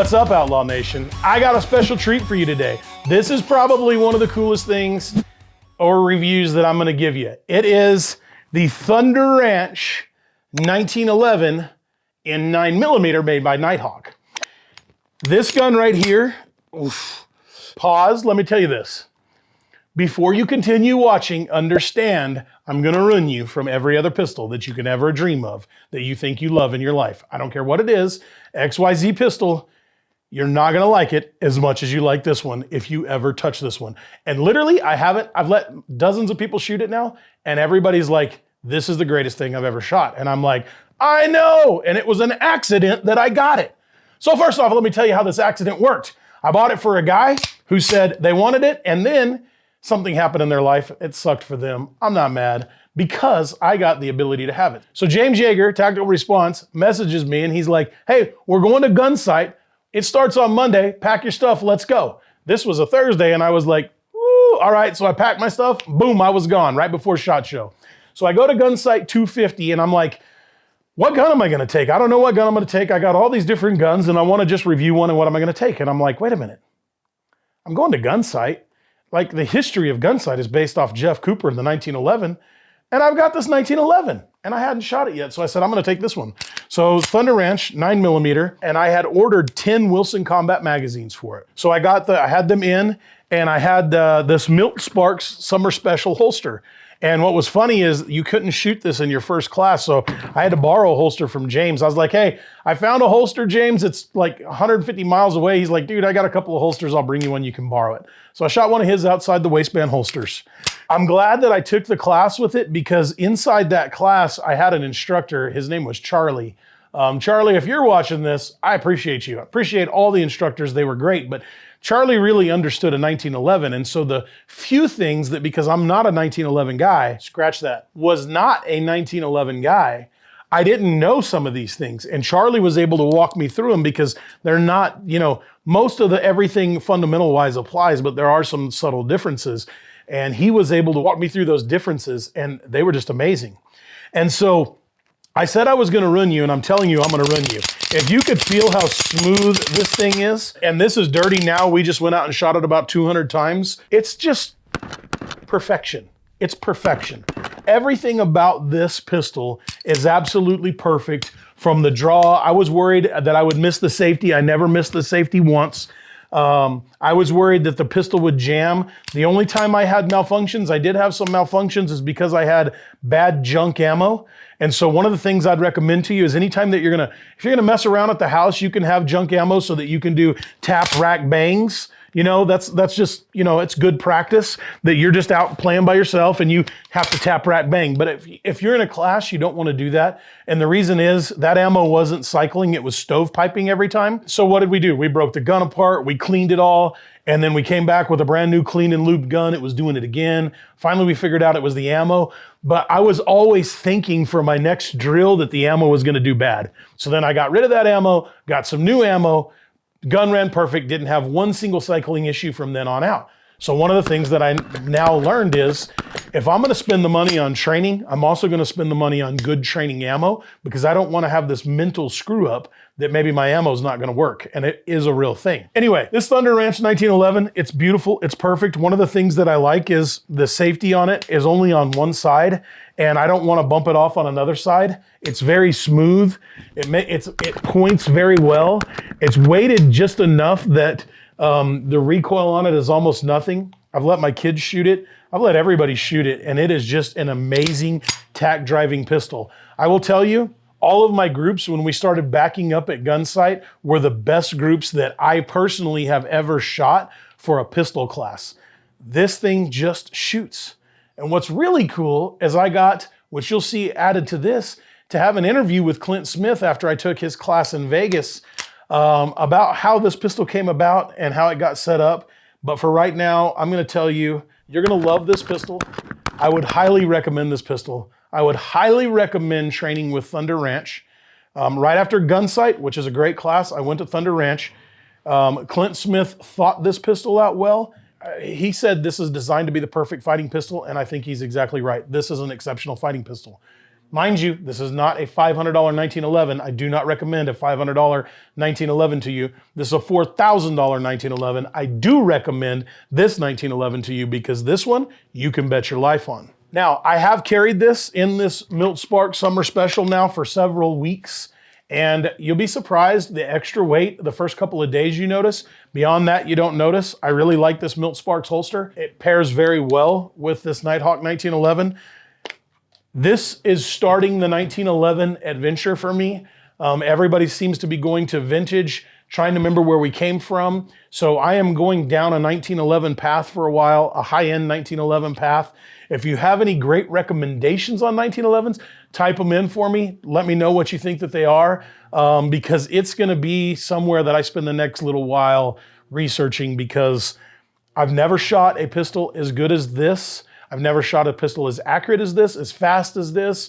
What's up, Outlaw Nation? I got a special treat for you today. This is probably one of the coolest things or reviews that I'm gonna give you. It is the Thunder Ranch 1911 in 9mm made by Nighthawk. This gun right here, pause, let me tell you this. Before you continue watching, understand I'm gonna ruin you from every other pistol that you can ever dream of that you think you love in your life. I don't care what it is, XYZ pistol, you're not gonna like it as much as you like this one if you ever touch this one. And literally, I've let dozens of people shoot it now, and everybody's like, this is the greatest thing I've ever shot. And I'm like, I know, and it was an accident that I got it. So first off, let me tell you how this accident worked. I bought it for a guy who said they wanted it, and then something happened in their life. It sucked for them. I'm not mad because I got the ability to have it. So James Yeager, Tactical Response, messages me and he's like, hey, we're going to Gunsite. It starts on Monday. Pack your stuff. Let's go. This was a Thursday and I was like, woo, all right. So I packed my stuff. Boom, I was gone right before SHOT Show. So I go to Gunsite 250 and I'm like, what gun am I going to take? I don't know what gun I'm going to take. I got all these different guns and I want to just review one and what am I going to take? And I'm like, wait a minute. I'm going to Gunsite. Like the history of Gunsite is based off Jeff Cooper in the 1911, and I've got this 1911, and I hadn't shot it yet, so I said, I'm gonna take this one. So Thunder Ranch, 9mm, and I had ordered 10 Wilson Combat magazines for it. So I had them in, and I had this Milt Sparks Summer Special holster. And what was funny is you couldn't shoot this in your first class, so I had to borrow a holster from James. I was like, hey, I found a holster, James. It's like 150 miles away. He's like, dude, I got a couple of holsters. I'll bring you one. You can borrow it. So I shot one of his outside the waistband holsters. I'm glad that I took the class with it because inside that class, I had an instructor. His name was Charlie. Charlie, if you're watching this, I appreciate you. I appreciate all the instructors. They were great, but Charlie really understood a 1911. And so the few things that, because I'm not a 1911 guy, scratch that, was not a 1911 guy, I didn't know some of these things. And Charlie was able to walk me through them because they're not, most of the everything fundamental wise applies, but there are some subtle differences. And he was able to walk me through those differences and they were just amazing. And so I said I was gonna ruin you, and I'm telling you I'm gonna ruin you. If you could feel how smooth this thing is, and this is dirty now, we just went out and shot it about 200 times. It's just perfection. It's perfection. Everything about this pistol is absolutely perfect from the draw. I was worried that I would miss the safety. I never missed the safety once. I was worried that the pistol would jam. The only time I had malfunctions, I did have some malfunctions, is because I had bad junk ammo. And so one of the things I'd recommend to you is anytime that if you're gonna mess around at the house, you can have junk ammo so that you can do tap rack bangs. That's just, it's good practice that you're just out playing by yourself and you have to tap rack bang. But if you're in a class, you don't want to do that. And the reason is that ammo wasn't cycling, it was stovepiping every time. So what did we do? We broke the gun apart, we cleaned it all, and then we came back with a brand new clean and lubed gun. It was doing it again. Finally, we figured out it was the ammo, but I was always thinking for my next drill that the ammo was gonna do bad. So then I got rid of that ammo, got some new ammo, gun ran perfect, didn't have one single cycling issue from then on out. So one of the things that I now learned is if I'm gonna spend the money on training, I'm also gonna spend the money on good training ammo because I don't wanna have this mental screw up that maybe my ammo is not gonna work, and it is a real thing. Anyway, this Thunder Ranch 1911, it's beautiful, it's perfect. One of the things that I like is the safety on it is only on one side, and I don't wanna bump it off on another side. It's very smooth, it points very well. It's weighted just enough that the recoil on it is almost nothing. I've let my kids shoot it. I've let everybody shoot it, and it is just an amazing tack driving pistol. I will tell you, all of my groups, when we started backing up at Gunsite, were the best groups that I personally have ever shot for a pistol class. This thing just shoots. And what's really cool is I got, which you'll see added to this, to have an interview with Clint Smith after I took his class in Vegas about how this pistol came about and how it got set up. But for right now, I'm gonna tell you, you're gonna love this pistol. I would highly recommend this pistol. I would highly recommend training with Thunder Ranch. Right after Gunsite, which is a great class, I went to Thunder Ranch. Clint Smith thought this pistol out well. He said this is designed to be the perfect fighting pistol, and I think he's exactly right. This is an exceptional fighting pistol. Mind you, this is not a $500 1911. I do not recommend a $500 1911 to you. This is a $4,000 1911. I do recommend this 1911 to you because this one you can bet your life on. Now, I have carried this in this Milt Spark Summer Special now for several weeks, and you'll be surprised the extra weight the first couple of days you notice. Beyond that, you don't notice. I really like this Milt Sparks holster. It pairs very well with this Nighthawk 1911. This is starting the 1911 adventure for me. Everybody seems to be going to vintage, trying to remember where we came from. So I am going down a 1911 path for a while, a high-end 1911 path. If you have any great recommendations on 1911s, type them in for me. Let me know what you think that they are, because it's gonna be somewhere that I spend the next little while researching, because I've never shot a pistol as good as this. I've never shot a pistol as accurate as this, as fast as this,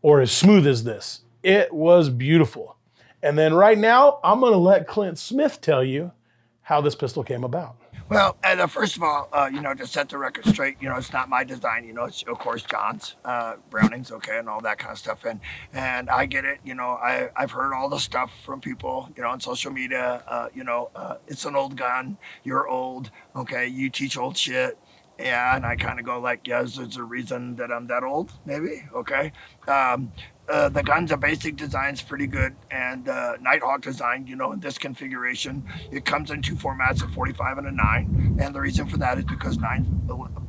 or as smooth as this. It was beautiful. And then right now, I'm gonna let Clint Smith tell you how this pistol came about. Well, first of all, to set the record straight, it's not my design. It's of course John's, Browning's, okay, and all that kind of stuff. And I get it. I've heard all the stuff from people, on social media. It's an old gun. You're old. Okay, you teach old shit. Yeah, and I kind of go like, yes, there's a reason that I'm that old, maybe. Okay. The gun's a basic design's pretty good, and Nighthawk design, in this configuration, it comes in two formats, a 45 and a 9, and the reason for that is because 9's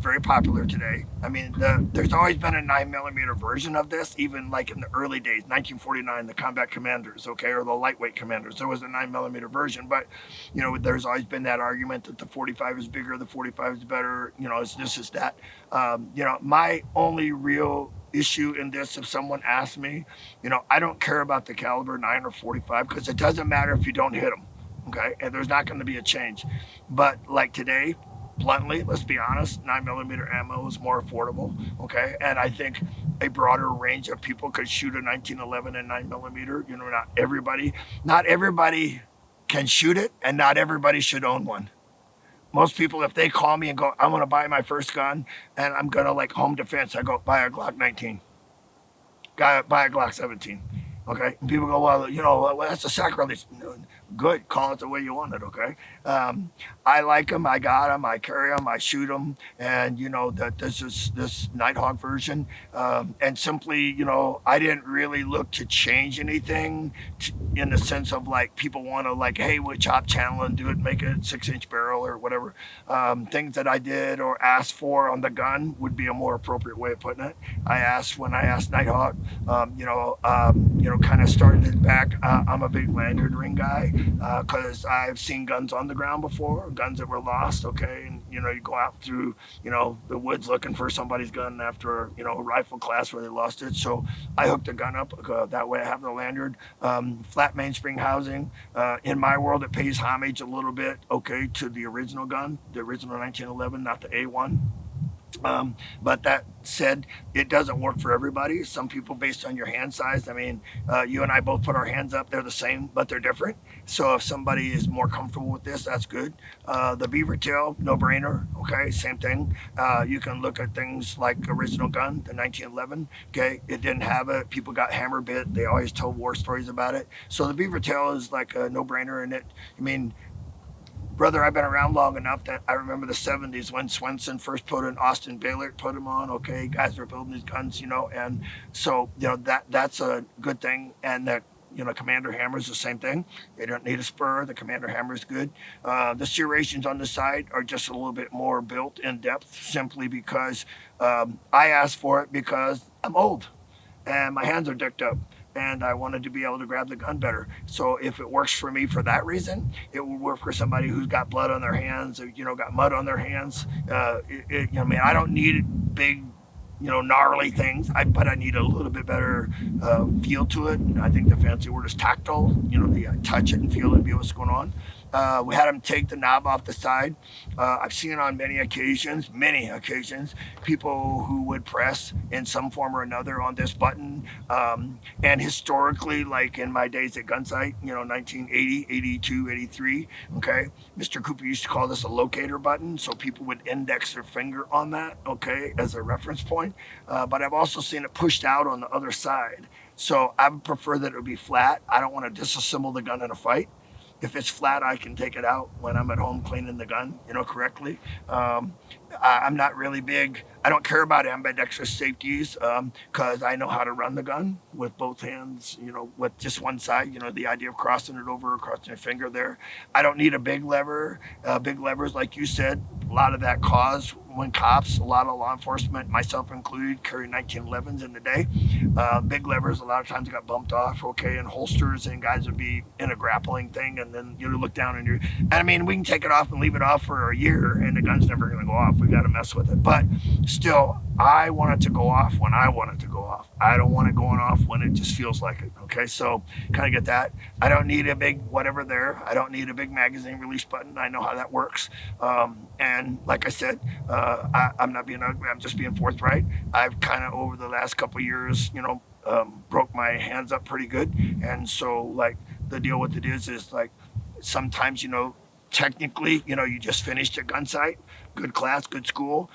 very popular today. I mean, there's always been a 9mm version of this, even like in the early days, 1949, the Combat Commanders, okay, or the lightweight Commanders, there was a 9mm version, but, there's always been that argument that the 45 is bigger, the 45 is better, it's this, is that. My only real issue in this, if someone asks me, I don't care about the caliber 9 or 45 because it doesn't matter if you don't hit them, okay? And there's not going to be a change. But like today, bluntly, let's be honest, 9mm ammo is more affordable, okay? And I think a broader range of people could shoot a 1911 and 9mm. Not everybody can shoot it, and not everybody should own one. Most people, if they call me and go, I'm going to buy my first gun and I'm going to like home defense, I go, buy a Glock 19. Buy a Glock 17. Okay? And people go, well, that's a sacrilege. Good, call it the way you want it, okay? I like them, I got them, I carry them, I shoot them, and that this is this Nighthawk version. And simply, I didn't really look to change anything in the sense of like people want to like, hey, we'll chop channel and do it, make a 6-inch barrel or whatever. Things that I did or asked for on the gun would be a more appropriate way of putting it. When I asked Nighthawk, kind of started it back. I'm a big lanyard ring guy. Because I've seen guns on the ground before, guns that were lost, okay? And, you go out through, the woods looking for somebody's gun after, a rifle class where they lost it. So I hooked the gun up. That way I have the lanyard. Flat mainspring housing. In my world, it pays homage a little bit, okay, to the original gun, the original 1911, not the A1. But that said, it doesn't work for everybody. Some people, based on your hand size, I mean, you and I both put our hands up, they're the same, but they're different. So if somebody is more comfortable with this, that's good. The beaver tail, no brainer, okay, same thing. You can look at things like original gun, the 1911, okay, it didn't have it. People got hammer bit. They always told war stories about it. So the beaver tail is like a no brainer in it. I mean, brother, I've been around long enough that I remember the 70s when Swenson first put in Austin Baylor, put him on, okay, guys were building these guns, and so, that's a good thing. And that, Commander hammer is the same thing. They don't need a spur. The Commander hammer is good. The serrations on the side are just a little bit more built in depth simply because I asked for it because I'm old and my hands are dicked up. And I wanted to be able to grab the gun better. So if it works for me for that reason, it will work for somebody who's got blood on their hands, or, got mud on their hands. I don't need big, gnarly things, but I need a little bit better feel to it. And I think the fancy word is tactile. I touch it and feel it and feel what's going on. We had them take the knob off the side. I've seen on many occasions, people who would press in some form or another on this button. And historically, like in my days at Gunsite, 1980, 82, 83, okay, Mr. Cooper used to call this a locator button. So people would index their finger on that, okay, as a reference point. But I've also seen it pushed out on the other side. So I would prefer that it would be flat. I don't want to disassemble the gun in a fight. If it's flat, I can take it out when I'm at home cleaning the gun, correctly. I'm not really big. I don't care about ambidextrous safeties because I know how to run the gun with both hands, with just one side, the idea of crossing it over, crossing your finger there. I don't need a big lever. Big levers, like you said, a lot of that cause when cops, a lot of law enforcement, myself included, carry 1911s in the day. Big levers, a lot of times got bumped off, okay, and holsters, and guys would be in a grappling thing, and then you look down and I mean, we can take it off and leave it off for a year, and the gun's never going to go off. We got to mess with it. But still, I want it to go off when I want it to go off. I don't want it going off when it just feels like it, okay? So kind of get that. I don't need a big whatever there. I don't need a big magazine release button. I know how that works. And like I said, I'm not being ugly. I'm just being forthright. I've kind of over the last couple of years, broke my hands up pretty good. And so like the deal with it is like sometimes, technically, you just finished a Gunsite, good class, good school.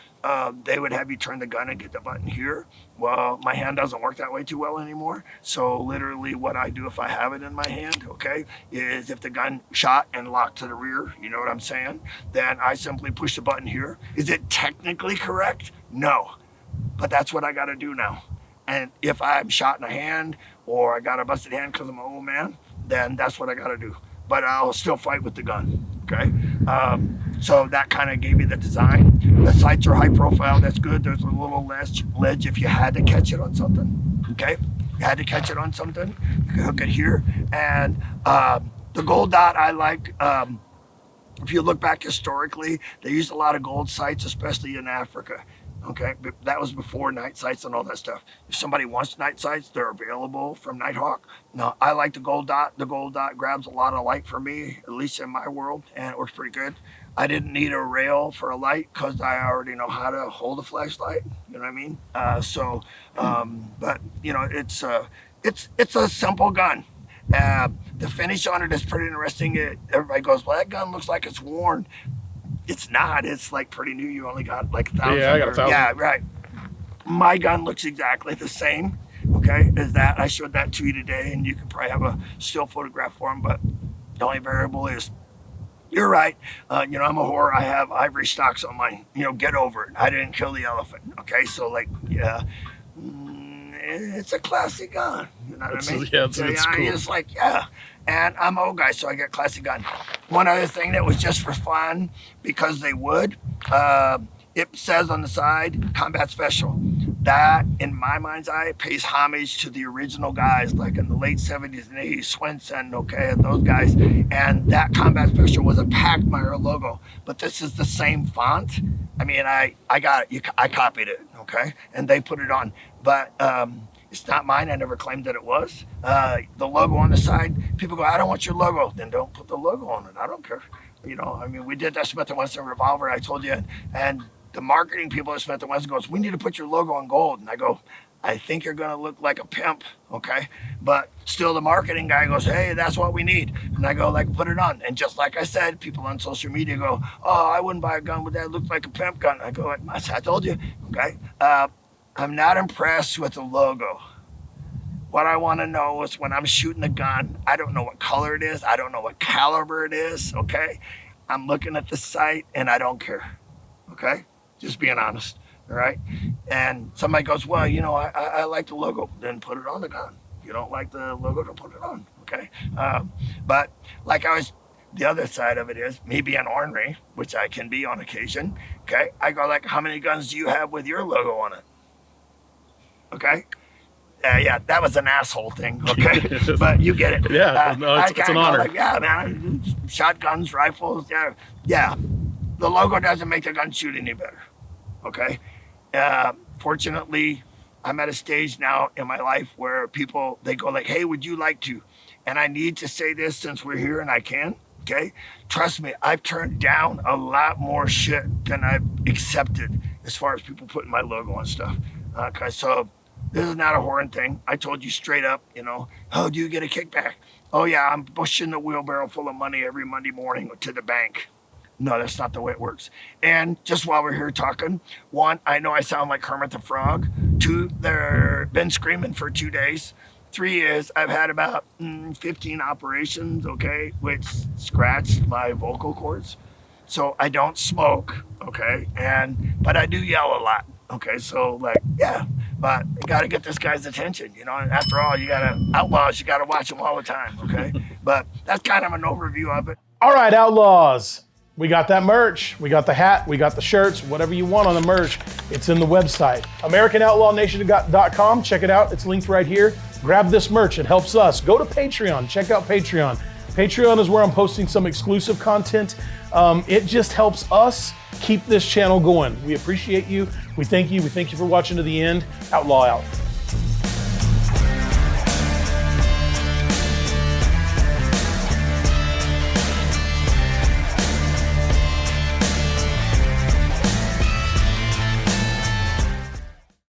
They would have you turn the gun and get the button here. Well, my hand doesn't work that way too well anymore. So literally what I do if I have it in my hand, okay, is if the gun shot and locked to the rear, you know what I'm saying? Then I simply push the button here. Is it technically correct? No, but that's what I got to do now. And if I'm shot in the hand or I got a busted hand because I'm an old man, then that's what I got to do. But I'll still fight with the gun, okay? So that kind of gave me the design. The sights are high profile, that's good. There's a little ledge if you had to catch it on something, okay? You had to catch it on something, you can hook it here. And the gold dot I like, if you look back historically, they used a lot of gold sights, especially in Africa. Okay, but that was before night sights and all that stuff. If somebody wants night sights, they're available from Nighthawk. No, I like the gold dot. The gold dot grabs a lot of light for me, at least in my world, and it works pretty good. I didn't need a rail for a light because I already know how to hold a flashlight. You know what I mean? But it's a simple gun. The finish on it is pretty interesting. Everybody goes, well, that gun looks like it's worn. It's not. It's like pretty new. You only got like 1,000. Yeah, I got 1,000. Yeah, right. My gun looks exactly the same, okay, as that. I showed that to you today, and you can probably have a still photograph for them, but the only variable is, you're right. I'm a whore. I have ivory stocks on mine. Get over it. I didn't kill the elephant, okay? So, like, yeah, it's a classic gun. You know what I mean? Yeah, it's cool. It's like, yeah. And I'm an old guy, so I got classic gun. One other thing that was just for fun, because they would, it says on the side, combat special. That, in my mind's eye, pays homage to the original guys, like in the late 70s and 80s, Swenson, okay, and those guys. And that combat special was a Packmeyer logo. But this is the same font. I mean, I got it. I copied it, okay? And they put it on. But it's not mine. I never claimed that it was. The logo on the side, people go, I don't want your logo. Then don't put the logo on it. I don't care. We did that Smith & Wesson revolver, I told you. And the marketing people at Smith & Wesson goes, we need to put your logo on gold. And I go, I think you're going to look like a pimp, okay? But still the marketing guy goes, hey, that's what we need. And I go, like, put it on. And just like I said, people on social media go, oh, I wouldn't buy a gun with that. It looks like a pimp gun. I go, I told you, okay? I'm not impressed with the logo. What I want to know is when I'm shooting the gun, I don't know what color it is. I don't know what caliber it is, okay? I'm looking at the sight and I don't care, okay? Just being honest, all right? And somebody goes, well, I like the logo. Then put it on the gun. You don't like the logo, don't put it on, okay? But like the other side of it is me being ornery, which I can be on occasion, okay? I go like, how many guns do you have with your logo on it? Okay? Yeah, that was an asshole thing, okay? But you get it. Yeah, no, it's an honor. Like, yeah, man, shotguns, rifles, yeah. The logo doesn't make the gun shoot any better, okay? Fortunately, I'm at a stage now in my life where people, they go like, hey, would you like to? And I need to say this since we're here and I can, Okay, trust me, I've turned down a lot more shit than I've accepted as far as people putting my logo on stuff. Okay, so this is not a horn thing. I told you straight up, you know, oh, do you get a kickback? Oh yeah, I'm pushing the wheelbarrow full of money every Monday morning to the bank. No, that's not the way it works. And just while we're here talking, one, I know I sound like Kermit the Frog. Two, they've been screaming for 2 days. 3 is I've had about 15 operations, okay, which scratched my vocal cords. So I don't smoke, okay, but I do yell a lot, okay. So like, yeah, but you got to get this guy's attention, you know. And after all, outlaws, you got to watch them all the time, okay. But that's kind of an overview of it. All right, Outlaws. We got that merch. We got the hat. We got the shirts. Whatever you want on the merch, it's in the website. AmericanOutlawNation.com. Check it out. It's linked right here. Grab this merch. It helps us. Go to Patreon. Check out Patreon. Patreon is where I'm posting some exclusive content. It just helps us keep this channel going. We appreciate you. We thank you. We thank you for watching to the end. Outlaw out.